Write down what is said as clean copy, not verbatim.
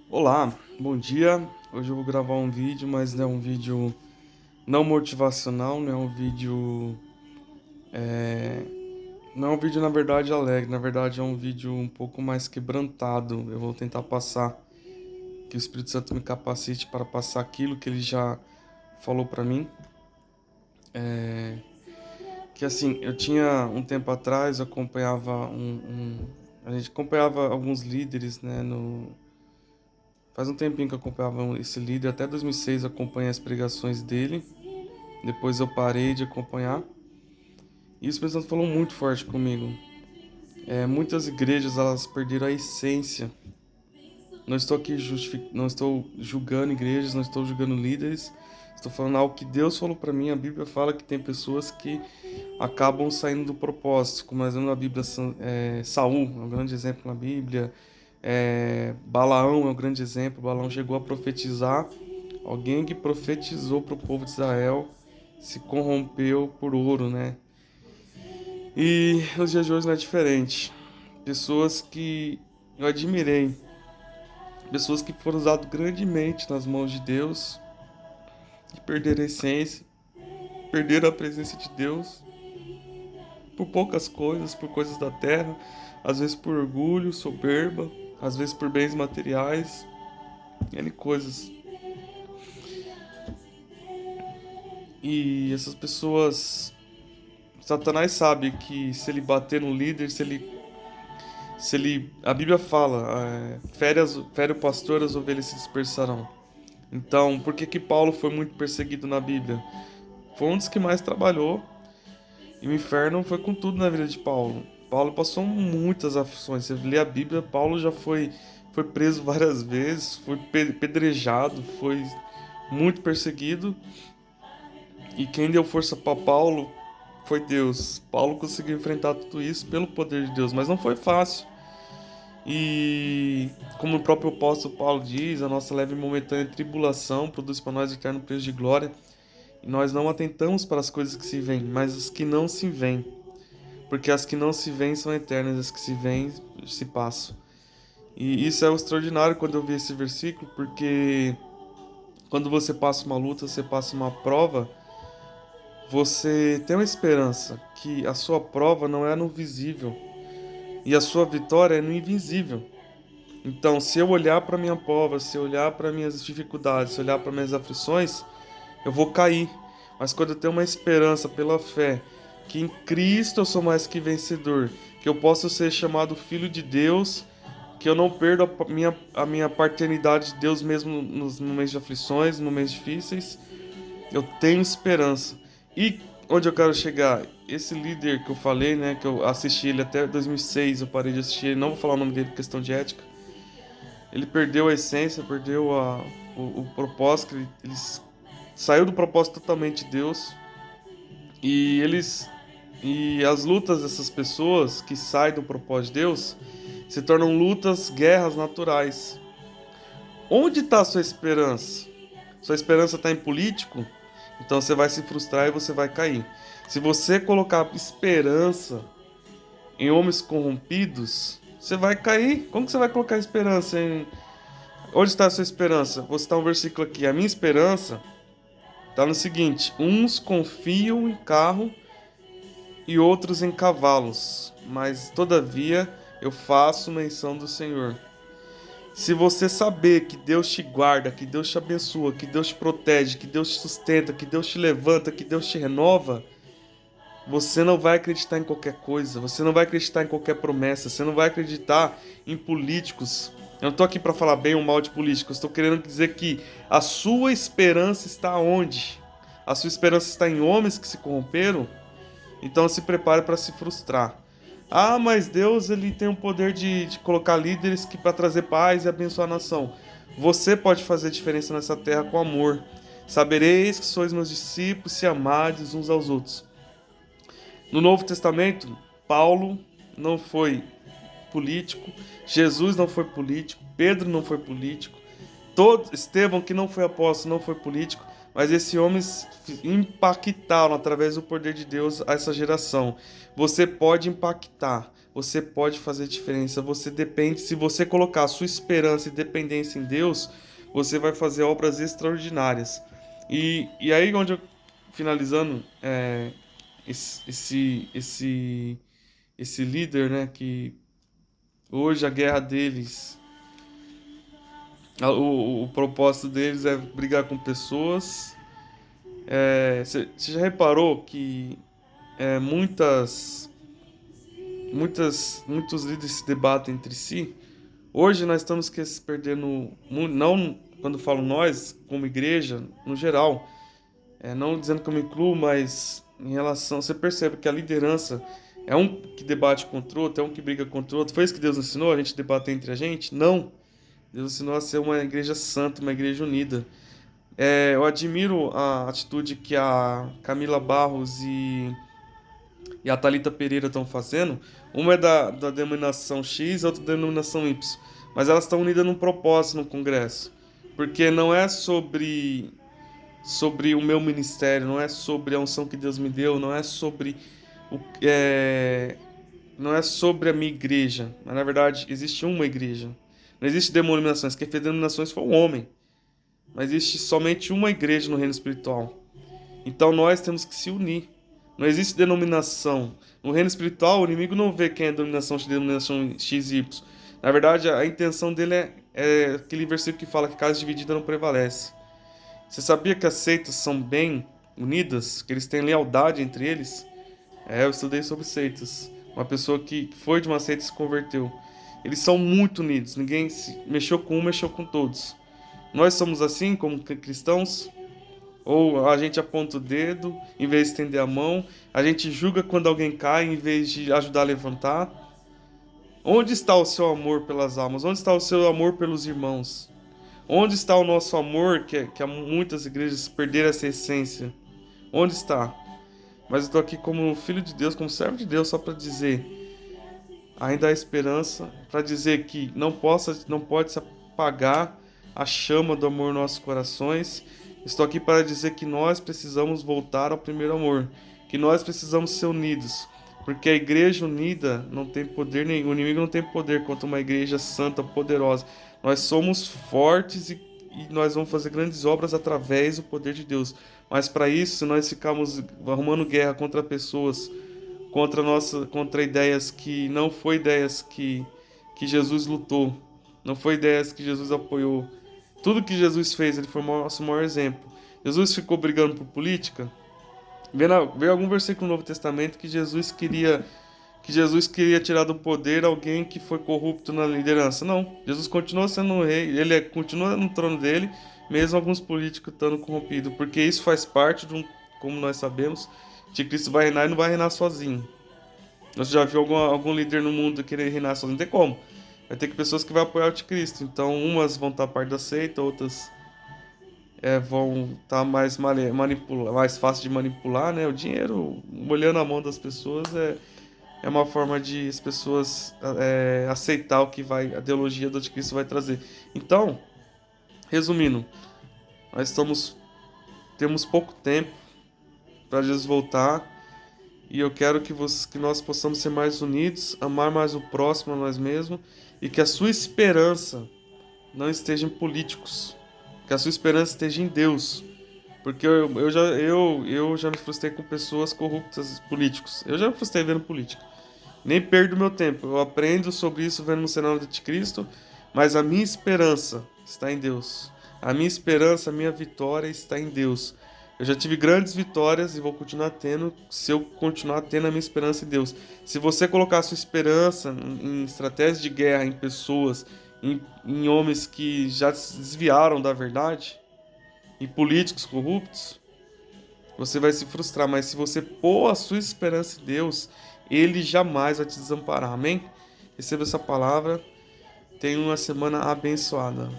Olá, bom dia. Hoje eu vou gravar um vídeo, mas não é um vídeo não motivacional, não é um vídeo, não é um vídeo na verdade alegre, na verdade é um vídeo um pouco mais quebrantado. Eu vou tentar passar, que o Espírito Santo me capacite para passar aquilo que ele já falou para mim. Que assim, eu tinha um tempo atrás, eu acompanhava a gente acompanhava alguns líderes, né, faz um tempinho que eu acompanhava esse líder, até 2006 eu acompanhei as pregações dele. Depois eu parei de acompanhar. E o Espírito Santo falou muito forte comigo. Muitas igrejas elas perderam a essência. Não estou aqui não estou julgando igrejas, não estou julgando líderes. Estou falando algo que Deus falou para mim. A Bíblia fala que tem pessoas que acabam saindo do propósito. Como exemplo na Bíblia, Saul é um grande exemplo na Bíblia. Balaão é um grande exemplo. Balaão chegou a profetizar. Alguém que profetizou para o povo de Israel se corrompeu por ouro, né? E nos dias de hoje não é diferente. Pessoas que eu admirei, pessoas que foram usadas grandemente nas mãos de Deus e perderam a essência, perderam a presença de Deus por poucas coisas, por coisas da terra, às vezes por orgulho, soberba, às vezes por bens materiais, N coisas. E essas pessoas, Satanás sabe que se ele bater no líder, a Bíblia fala, fere o pastor, as ovelhas se dispersarão. Então, por que que Paulo foi muito perseguido na Bíblia? Foi um dos que mais trabalhou e o inferno foi com tudo na vida de Paulo. Paulo passou muitas aflições. Você lê a Bíblia, Paulo já foi preso várias vezes, foi pedrejado, foi muito perseguido. E quem deu força para Paulo foi Deus. Paulo conseguiu enfrentar tudo isso pelo poder de Deus, mas não foi fácil. E como o próprio apóstolo Paulo diz, a nossa leve e momentânea tribulação produz para nós eterno preço de glória. E nós não atentamos para as coisas que se veem, mas as que não se veem. Porque as que não se veem são eternas, as que se veem se passam. E isso é o extraordinário quando eu vi esse versículo, porque quando você passa uma luta, você passa uma prova, você tem uma esperança que a sua prova não é no visível e a sua vitória é no invisível. Então, se eu olhar para minha prova, se eu olhar para minhas dificuldades, se eu olhar para minhas aflições, eu vou cair. Mas quando eu tenho uma esperança pela fé, que em Cristo eu sou mais que vencedor, que eu posso ser chamado filho de Deus, que eu não perdo a minha paternidade de Deus mesmo nos momentos de aflições, nos momentos difíceis, eu tenho esperança. E onde eu quero chegar? Esse líder que eu falei, né, que eu assisti ele até 2006, eu parei de assistir ele, não vou falar o nome dele por questão de ética. Ele perdeu a essência, perdeu o propósito, ele saiu do propósito totalmente de Deus. E as lutas dessas pessoas que saem do propósito de Deus se tornam lutas, guerras naturais. Onde está a sua esperança? Sua esperança está em político? Então você vai se frustrar e você vai cair. Se você colocar esperança em homens corrompidos, você vai cair. Como que você vai colocar esperança em... Onde está a sua esperança? Vou citar um versículo aqui. A minha esperança está no seguinte: uns confiam em carro e outros em cavalos, mas todavia eu faço menção do Senhor. Se você saber que Deus te guarda, que Deus te abençoa, que Deus te protege, que Deus te sustenta, que Deus te levanta, que Deus te renova, você não vai acreditar em qualquer coisa, você não vai acreditar em qualquer promessa, você não vai acreditar em políticos. Eu não estou aqui para falar bem ou mal de políticos, estou querendo dizer que a sua esperança está onde? A sua esperança está em homens que se corromperam? Então se prepare para se frustrar. Ah, mas Deus ele tem o poder de colocar líderes que para trazer paz e abençoar a nação. Você pode fazer diferença nessa terra com amor. Sabereis que sois meus discípulos se amardes uns aos outros. No Novo Testamento, Paulo não foi político, Jesus não foi político, Pedro não foi político, Estevão, que não foi apóstolo, não foi político, mas esses homens impactaram através do poder de Deus essa geração. Você pode impactar, você pode fazer diferença. Você depende, se você colocar a sua esperança e dependência em Deus, você vai fazer obras extraordinárias. E aí, finalizando, esse líder, né, que hoje a guerra deles, o propósito deles é brigar com pessoas. Você já reparou que muitos líderes se debatem entre si? Hoje nós estamos perdendo, não quando falo nós, como igreja, no geral, não dizendo que eu me incluo, mas em relação, você percebe que a liderança é um que debate contra o outro, é um que briga contra o outro. Foi isso que Deus ensinou, a gente debater entre a gente? Não. Deus ensinou a ser uma igreja santa, uma igreja unida. Eu admiro a atitude que a Camila Barros e a Thalita Pereira estão fazendo. Uma é da denominação X, a outra da denominação Y. Mas elas estão unidas num propósito no Congresso. Porque não é sobre o meu ministério, não é sobre a unção que Deus me deu, não é sobre não é sobre a minha igreja. Mas na verdade existe uma igreja. Não existe denominações. Quem fez denominações foi um homem. Mas existe somente uma igreja no reino espiritual. Então nós temos que se unir. Não existe denominação. No reino espiritual, o inimigo não vê quem é denominação X e Y. Na verdade, a intenção dele é aquele versículo que fala que casa dividida não prevalece. Você sabia que as seitas são bem unidas? Que eles têm lealdade entre eles? Eu estudei sobre seitas. Uma pessoa que foi de uma seita e se converteu. Eles são muito unidos. Ninguém se mexeu com um, mexeu com todos. Nós somos assim como cristãos? Ou a gente aponta o dedo em vez de estender a mão? A gente julga quando alguém cai em vez de ajudar a levantar? Onde está o seu amor pelas almas? Onde está o seu amor pelos irmãos? Onde está o nosso amor que muitas igrejas perderam essa essência? Onde está? Mas eu estou aqui como filho de Deus, como servo de Deus, só para dizer, ainda há esperança, para dizer que não pode se apagar a chama do amor nos nossos corações. Estou aqui para dizer que nós precisamos voltar ao primeiro amor, que nós precisamos ser unidos, porque a igreja unida não tem poder nenhum, o inimigo não tem poder contra uma igreja santa, poderosa. Nós somos fortes e nós vamos fazer grandes obras através do poder de Deus. Mas para isso, se nós ficarmos arrumando guerra contra pessoas, contra ideias que não foi ideias que Jesus lutou, não foi ideias que Jesus apoiou. Tudo que Jesus fez, ele foi o nosso maior exemplo. Jesus ficou brigando por política. Veio algum versículo no Novo Testamento que Jesus queria tirar do poder alguém que foi corrupto na liderança. Não, Jesus continua sendo o rei, continua no trono dele, mesmo alguns políticos estando corrompidos, porque isso faz parte como nós sabemos, de Cristo vai reinar e não vai reinar sozinho. Você já viu algum líder no mundo querer reinar sozinho? Não tem como. Vai ter que pessoas que vão apoiar o anticristo. Então, umas vão estar parte da seita, outras vão estar mais fácil de manipular, né? O dinheiro, molhando a mão das pessoas, é uma forma de as pessoas aceitar a ideologia do anticristo vai trazer. Então, resumindo, temos pouco tempo para Jesus voltar. E eu quero que nós possamos ser mais unidos, amar mais o próximo a nós mesmos, e que a sua esperança não esteja em políticos, que a sua esperança esteja em Deus. Porque eu já me frustrei com pessoas corruptas, políticos. Eu já me frustrei vendo política. Nem perdo meu tempo. Eu aprendo sobre isso vendo no cenário do Anticristo, mas a minha esperança está em Deus. A minha esperança, a minha vitória está em Deus. Eu já tive grandes vitórias e vou continuar tendo se eu continuar tendo a minha esperança em Deus. Se você colocar a sua esperança em estratégias de guerra, em pessoas, em homens que já se desviaram da verdade, em políticos corruptos, você vai se frustrar. Mas se você pôr a sua esperança em Deus, Ele jamais vai te desamparar. Amém? Receba essa palavra. Tenha uma semana abençoada.